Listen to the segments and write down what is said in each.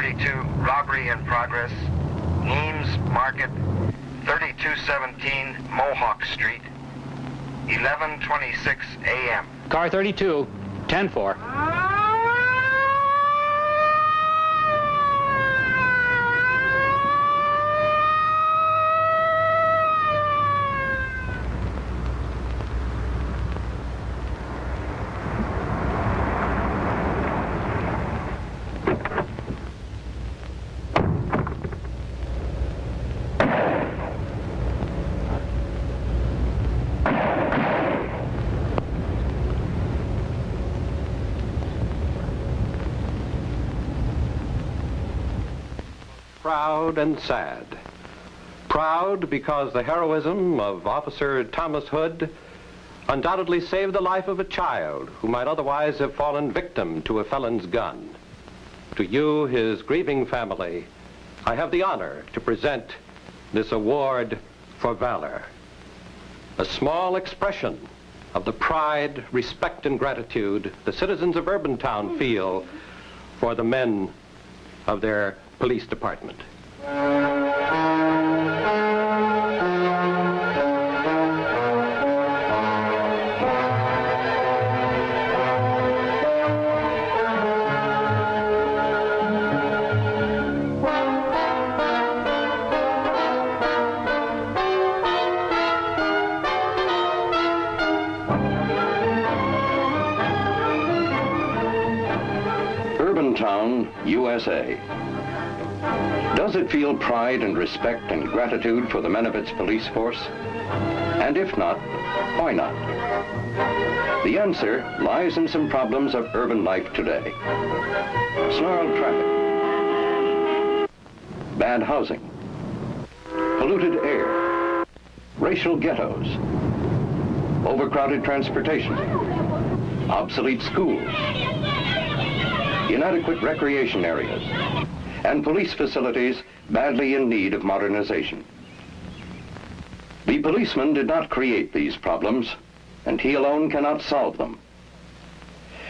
32, robbery in progress, Eames Market, 3217 Mohawk Street, 11:26 a.m. Car 32, 10-4. Proud and sad. Proud because the heroism of Officer Thomas Hood undoubtedly saved the life of a child who might otherwise have fallen victim to a felon's gun. To you, his grieving family, I have the honor to present this award for valor. A small expression of the pride, respect, and gratitude the citizens of Urbantown feel for the men of their police department. Urbantown, USA. Does it feel pride and respect and gratitude for the men of its police force? And if not, why not? The answer lies in some problems of urban life today. Snarled traffic, bad housing, polluted air, racial ghettos, overcrowded transportation, obsolete schools, inadequate recreation areas, and police facilities badly in need of modernization. The policeman did not create these problems, and he alone cannot solve them.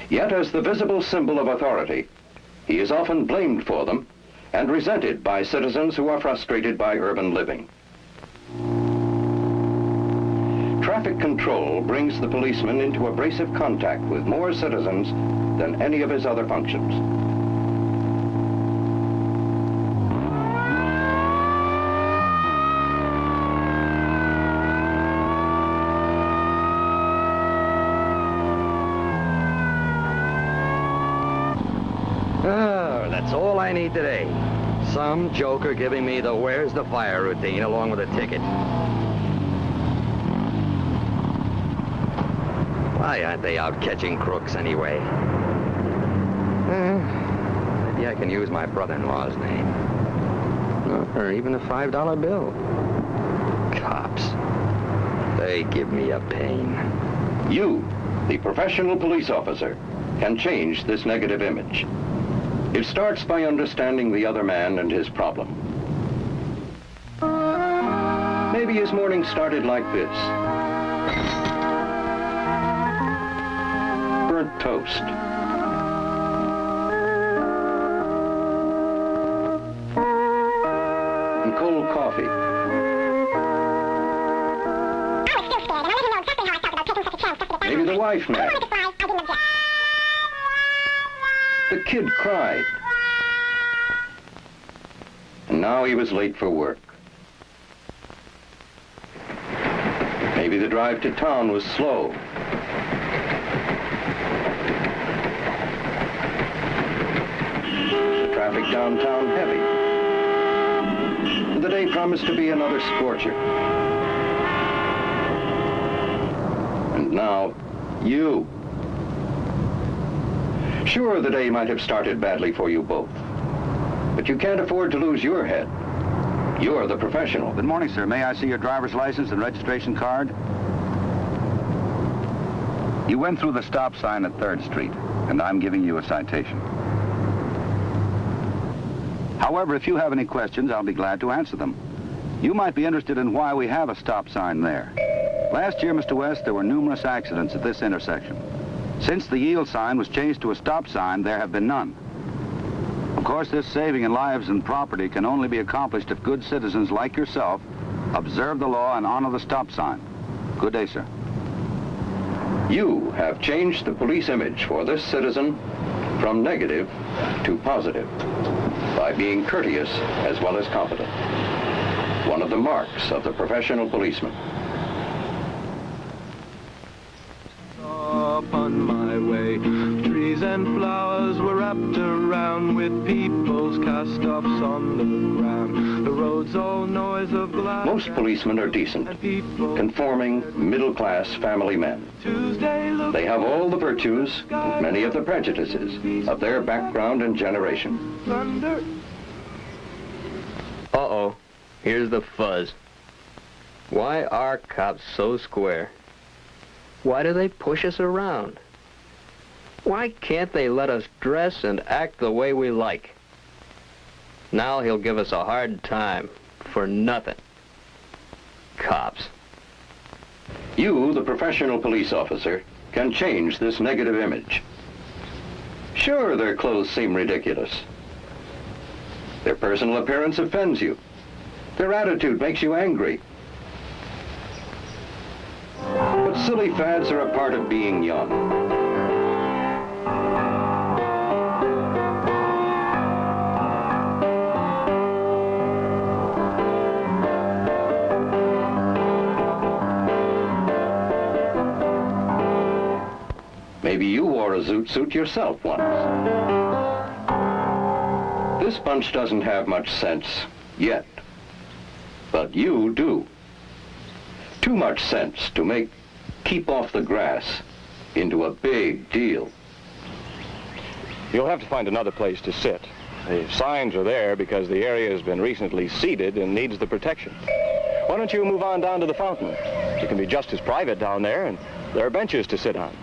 Yet, as the visible symbol of authority, he is often blamed for them and resented by citizens who are frustrated by urban living. Traffic control brings the policeman into abrasive contact with more citizens than any of his other functions. That's all I need today. Some joker giving me the where's the fire routine along with a ticket. Why aren't they out catching crooks anyway? Maybe I can use my brother-in-law's name. Or even a $5 bill. Cops. They give me a pain. You, the professional police officer, can change this negative image. It starts by understanding the other man and his problem. Maybe his morning started like this. Burnt toast. And cold coffee. Maybe the wife nagged. The kid cried. And now he was late for work. Maybe the drive to town was slow. The traffic downtown heavy. And the day promised to be another scorcher. And now, you. Sure, the day might have started badly for you both. But you can't afford to lose your head. You're the professional. Good morning, sir. May I see your driver's license and registration card? You went through the stop sign at 3rd Street, and I'm giving you a citation. However, if you have any questions, I'll be glad to answer them. You might be interested in why we have a stop sign there. Last year, Mr. West, there were numerous accidents at this intersection. Since the yield sign was changed to a stop sign, there have been none. Of course, this saving in lives and property can only be accomplished if good citizens like yourself observe the law and honor the stop sign. Good day, sir. You have changed the police image for this citizen from negative to positive by being courteous as well as competent. One of the marks of the professional policeman. Upon my way, trees and flowers were wrapped around with people's cast-offs on the ground. The roads all noise of glass. Most policemen are decent, conforming, middle-class family men. They have all the virtues, many of the prejudices of their background and generation. Uh-oh, here's the fuzz. Why are cops so square? Why do they push us around? Why can't they let us dress and act the way we like? Now he'll give us a hard time for nothing. Cops. You, the professional police officer, can change this negative image. Sure, their clothes seem ridiculous. Their personal appearance offends you. Their attitude makes you angry. But silly fads are a part of being young. Maybe you wore a zoot suit yourself once. This bunch doesn't have much sense yet, but you do. Too much sense to make keep off the grass into a big deal. You'll have to find another place to sit. The signs are there because the area has been recently seeded and needs the protection. Why don't you move on down to the fountain? It can be just as private down there, and there are benches to sit on.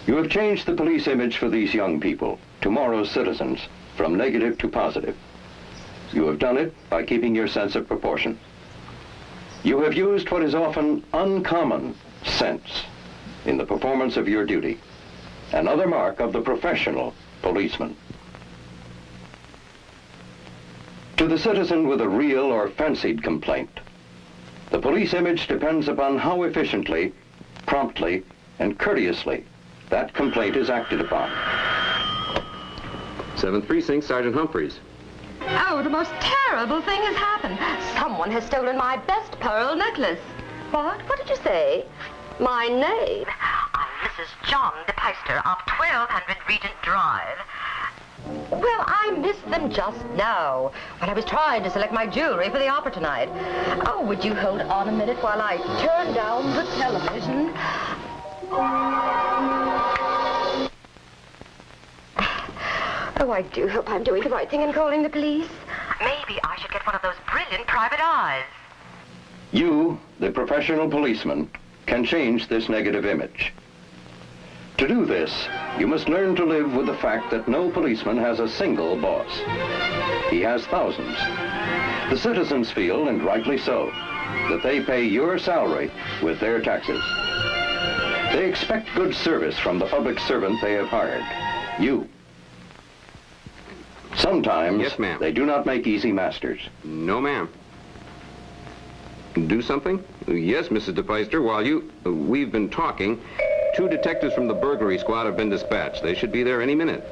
You have changed the police image for these young people, tomorrow's citizens, from negative to positive. You have done it by keeping your sense of proportion. You have used what is often uncommon sense in the performance of your duty, another mark of the professional policeman. To the citizen with a real or fancied complaint, the police image depends upon how efficiently, promptly, and courteously that complaint is acted upon. 7th Precinct, Sergeant Humphreys. Oh, the most terrible thing has happened. Someone has stolen my best pearl necklace. What? What did you say? My name? I'm Mrs. John DePeister of 1200 Regent Drive. Well, I missed them just now when I was trying to select my jewelry for the opera tonight. Oh, would you hold on a minute while I turn down the television? Oh, I do hope I'm doing the right thing in calling the police. Maybe I should get one of those brilliant private eyes. You, the professional policeman, can change this negative image. To do this, you must learn to live with the fact that no policeman has a single boss. He has thousands. The citizens feel, and rightly so, that they pay your salary with their taxes. They expect good service from the public servant they have hired, you. Sometimes, Yes, ma'am. they do not make easy masters. No, ma'am. Do something? Yes, Mrs. DePeister. While we've been talking, 2 detectives from the burglary squad have been dispatched. They should be there any minute.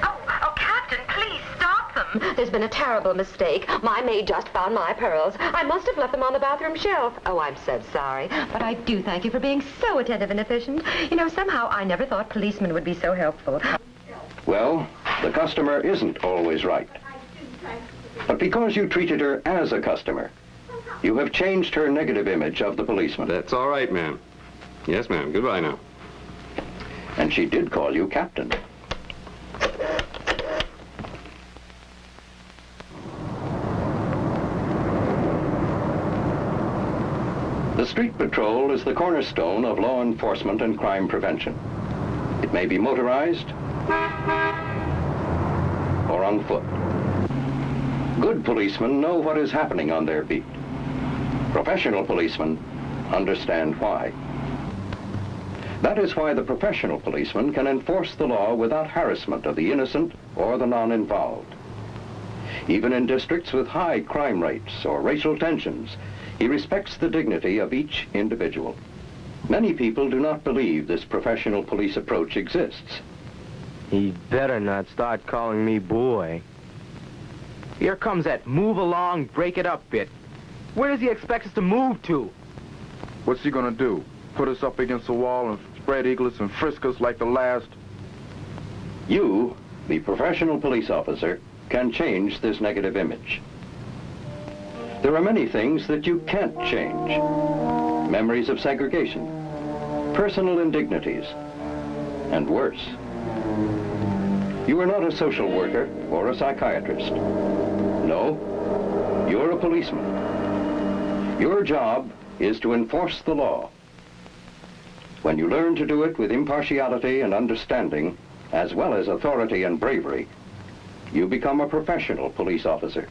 Oh, Captain, please stop them. There's been a terrible mistake. My maid just found my pearls. I must have left them on the bathroom shelf. Oh, I'm so sorry. But I do thank you for being so attentive and efficient. You know, somehow I never thought policemen would be so helpful. Well, the customer isn't always right. But because you treated her as a customer, you have changed her negative image of the policeman. That's all right, ma'am. Yes, ma'am. Goodbye now. And she did call you captain. The street patrol is the cornerstone of law enforcement and crime prevention. It may be motorized or on foot. Good policemen know what is happening on their beat. Professional policemen understand why. That is why the professional policeman can enforce the law without harassment of the innocent or the non-involved. Even in districts with high crime rates or racial tensions, he respects the dignity of each individual. Many people do not believe this professional police approach exists. He better not start calling me boy. Here comes that move along, break it up bit. Where does he expect us to move to? What's he gonna do? Put us up against the wall and spread eagle us and frisk us like the last? You, the professional police officer, can change this negative image. There are many things that you can't change. Memories of segregation, personal indignities, and worse. You are not a social worker or a psychiatrist. No, you're a policeman. Your job is to enforce the law. When you learn to do it with impartiality and understanding, as well as authority and bravery, you become a professional police officer.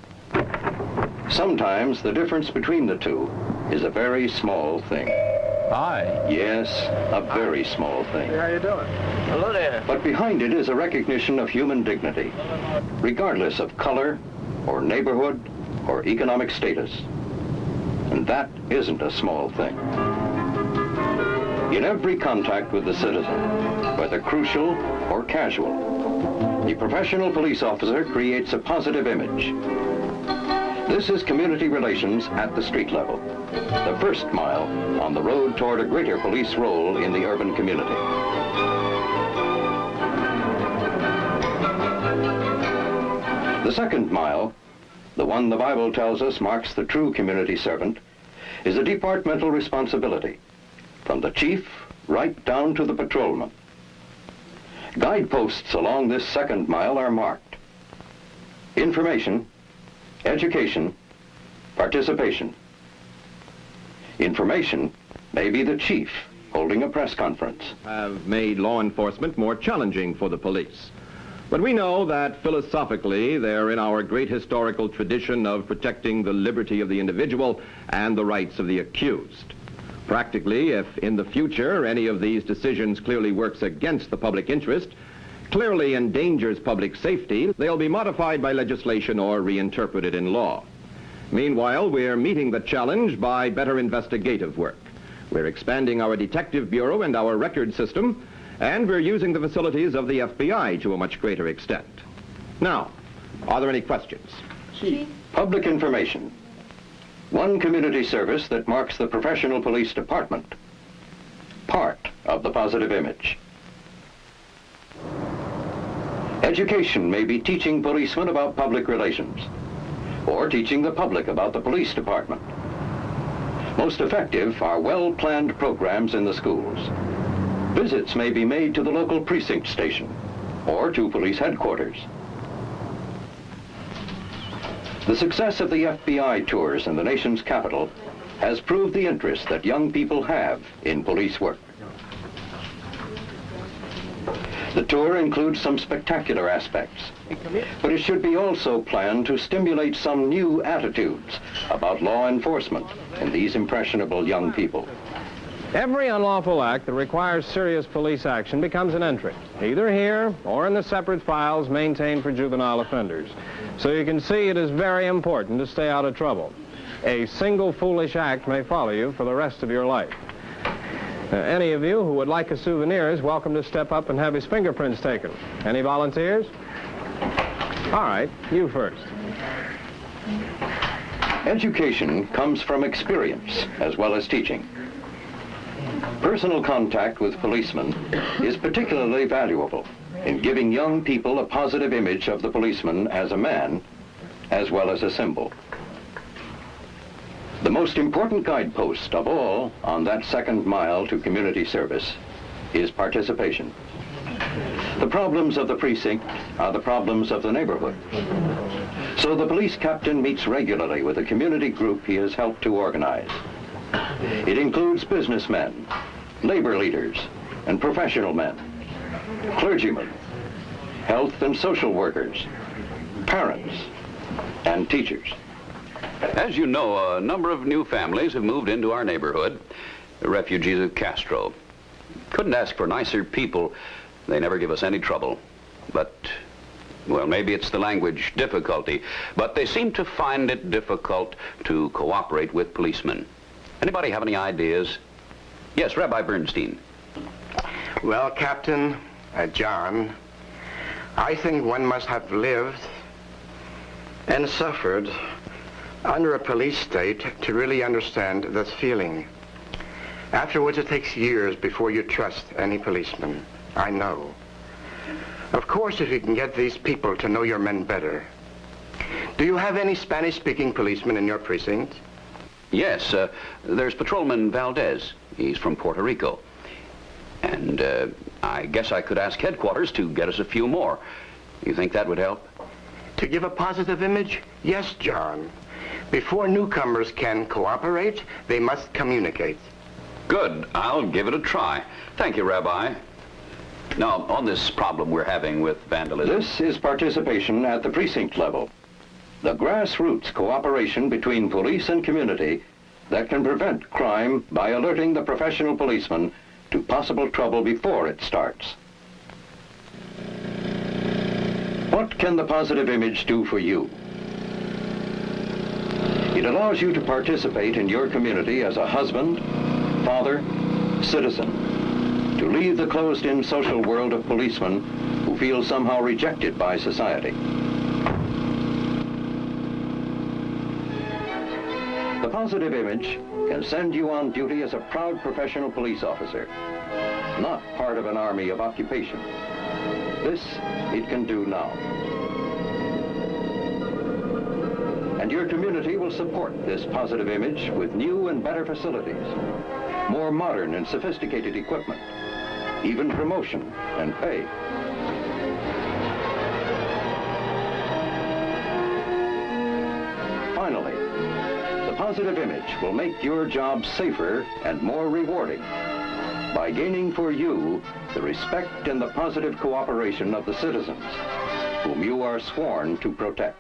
Sometimes the difference between the two is a very small thing. Hi. Yes, a very small thing. How you doing? Hello there. But behind it is a recognition of human dignity, regardless of color, or neighborhood, or economic status. And that isn't a small thing. In every contact with the citizen, whether crucial or casual, the professional police officer creates a positive image. This is community relations at the street level, the first mile on the road toward a greater police role in the urban community. The second mile, the one the Bible tells us marks the true community servant, is a departmental responsibility, from the chief right down to the patrolman. Guideposts along this second mile are marked. Information, education, participation. Information may be the chief holding a press conference. Have made law enforcement more challenging for the police. But we know that philosophically they're in our great historical tradition of protecting the liberty of the individual and the rights of the accused. Practically, if in the future any of these decisions clearly works against the public interest, clearly endangers public safety, they'll be modified by legislation or reinterpreted in law. Meanwhile, we're meeting the challenge by better investigative work. We're expanding our detective bureau and our record system, and we're using the facilities of the FBI to a much greater extent. Now, are there any questions? Chief. Public information. One community service that marks the professional police department. Part of the positive image. Education may be teaching policemen about public relations, or teaching the public about the police department. Most effective are well-planned programs in the schools. Visits may be made to the local precinct station or to police headquarters. The success of the FBI tours in the nation's capital has proved the interest that young people have in police work. The tour includes some spectacular aspects, but it should be also planned to stimulate some new attitudes about law enforcement in these impressionable young people. Every unlawful act that requires serious police action becomes an entry, either here or in the separate files maintained for juvenile offenders. So you can see it is very important to stay out of trouble. A single foolish act may follow you for the rest of your life. Any of you who would like a souvenir is welcome to step up and have his fingerprints taken. Any volunteers? All right, you first. Education comes from experience as well as teaching. Personal contact with policemen is particularly valuable in giving young people a positive image of the policeman as a man, as well as a symbol. The most important guidepost of all on that second mile to community service is participation. The problems of the precinct are the problems of the neighborhood. So the police captain meets regularly with a community group he has helped to organize. It includes businessmen, labor leaders, and professional men, clergymen, health and social workers, parents, and teachers. As you know, a number of new families have moved into our neighborhood, the refugees of Castro. Couldn't ask for nicer people. They never give us any trouble. But, well, maybe it's the language difficulty, but they seem to find it difficult to cooperate with policemen. Anybody have any ideas? Yes, Rabbi Bernstein. Well, Captain, John, I think one must have lived and suffered under a police state to really understand this feeling. Afterwards, it takes years before you trust any policeman. I know. Of course, if you can get these people to know your men better. Do you have any Spanish-speaking policemen in your precinct? Yes, there's Patrolman Valdez. He's from Puerto Rico. And I guess I could ask headquarters to get us a few more. You think that would help? To give a positive image? Yes, John. Before newcomers can cooperate, they must communicate. Good. I'll give it a try. Thank you, Rabbi. Now, on this problem we're having with vandalism... This is participation at the precinct level. The grassroots cooperation between police and community that can prevent crime by alerting the professional policeman to possible trouble before it starts. What can the positive image do for you? It allows you to participate in your community as a husband, father, citizen, to leave the closed-in social world of policemen who feel somehow rejected by society. The positive image can send you on duty as a proud professional police officer, not part of an army of occupation. This it can do now. And your community will support this positive image with new and better facilities, more modern and sophisticated equipment, even promotion and pay. Finally, the positive image will make your job safer and more rewarding by gaining for you the respect and the positive cooperation of the citizens whom you are sworn to protect.